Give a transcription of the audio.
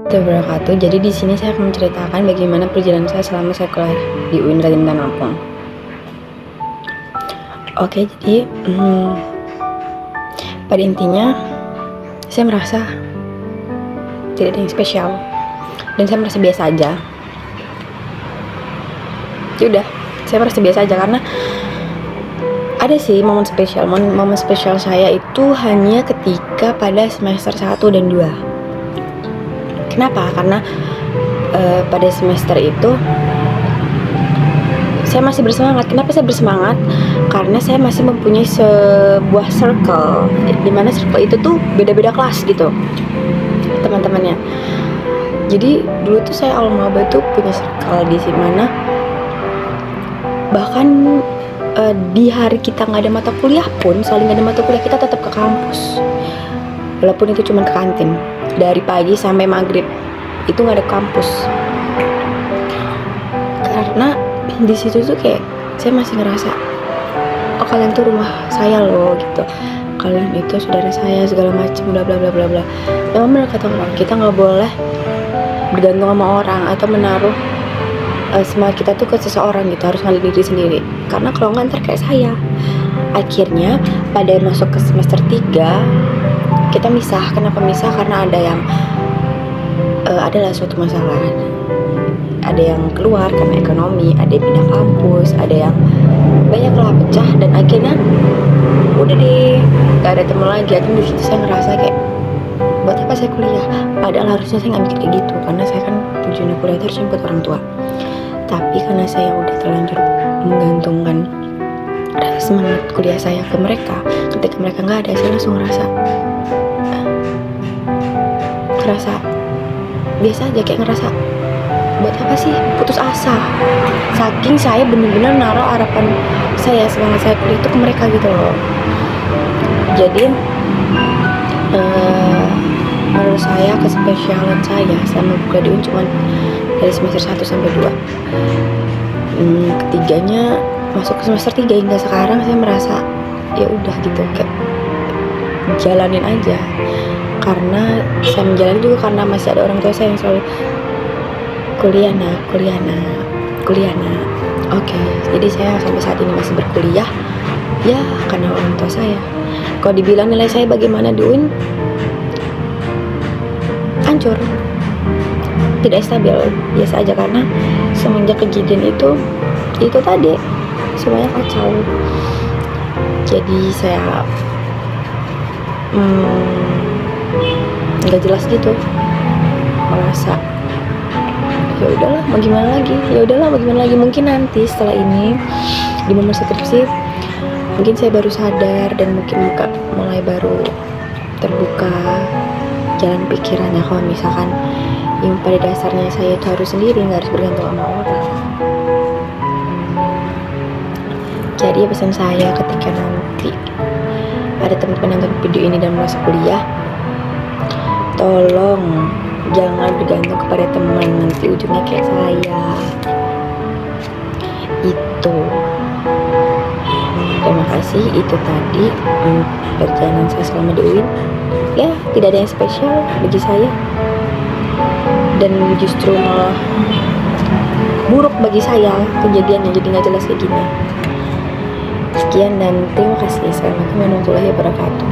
Wabarakatuh. Jadi di sini saya akan menceritakan bagaimana perjalanan saya selama saya kuliah di UIN Raden Lampung. Oke, jadi pada intinya saya merasa tidak ada yang spesial dan saya merasa biasa aja. Yaudah, saya merasa biasa aja karena ada sih momen spesial. Momen spesial saya itu hanya ketika pada semester 1 dan 2. Kenapa? Karena pada semester itu saya masih bersemangat. Kenapa saya bersemangat? Karena saya masih mempunyai sebuah circle, dimana circle itu tuh beda-beda kelas gitu teman-temannya. Jadi dulu tuh saya almaba tuh punya circle di mana bahkan di hari kita nggak ada mata kuliah pun, saling nggak ada mata kuliah, kita tetap ke kampus walaupun itu cuma ke kantin. Dari pagi sampai maghrib itu nggak ada kampus, karena di situ tuh kayak saya masih ngerasa, oh kalian tuh rumah saya loh gitu, kalian itu saudara saya segala macam bla bla bla bla bla. Memang benar kata orang, kita nggak boleh bergantung sama orang atau menaruh semangat kita tuh ke seseorang gitu, harus ngalih diri sendiri. Karena kalau nggak ntar kayak saya, akhirnya pada masuk ke semester 3 kita misah. Kenapa misah? Karena ada yang adalah suatu masalah, ada yang keluar karena ekonomi, ada yang pindah kampus, ada yang banyak lah pecah, dan akhirnya udah deh gak ada teman lagi. Akhirnya di situ saya ngerasa kayak, buat apa saya kuliah? Padahal harusnya saya nggak mikir kayak gitu, karena saya kan tujuannya kuliah itu harusnya buat orang tua. Tapi karena saya udah terlanjur menggantungkan rasa semangat kuliah saya ke mereka, ketika mereka nggak ada, saya langsung ngerasa biasa aja, kayak ngerasa buat apa sih, putus asa. Saking saya bener-bener naruh harapan saya, semangat saya kuliah itu ke mereka gitu loh. Jadi menurut saya kespesialan saya selama kuliah di UIN cuma dari semester 1 sampai 2. Ketiganya masuk ke semester 3 hingga sekarang saya merasa ya udah gitu, kayak jalanin aja. Karena saya menjalani juga karena masih ada orang tua saya yang selalu kuliah nak. Oke, jadi saya sampai saat ini masih berkuliah ya karena orang tua saya. Kalau dibilang nilai saya bagaimana di UIN, hancur, tidak stabil, biasa aja. Karena semenjak kejadian itu tadi semuanya kacau. Jadi saya nggak jelas gitu, merasa ya udahlah mau gimana lagi. Mungkin nanti setelah ini di momen skripsi mungkin saya baru sadar dan mungkin mulai baru terbuka jalan pikirannya, kalau misalkan yang pada dasarnya saya itu harus sendiri, nggak harus bergantung sama orang. Jadi pesan saya ketika nanti ada teman-teman nonton video ini dan masuk kuliah, tolong jangan bergantung kepada teman, nanti ujungnya kayak saya. Itu terima kasih, itu tadi perjalanan saya selama di UIN. Ya, tidak ada yang spesial bagi saya, dan justru malah buruk bagi saya kejadiannya, jadi nggak jelas kayak gini. Sekian dan terima kasih. Assalamualaikum warahmatullahi wabarakatuh.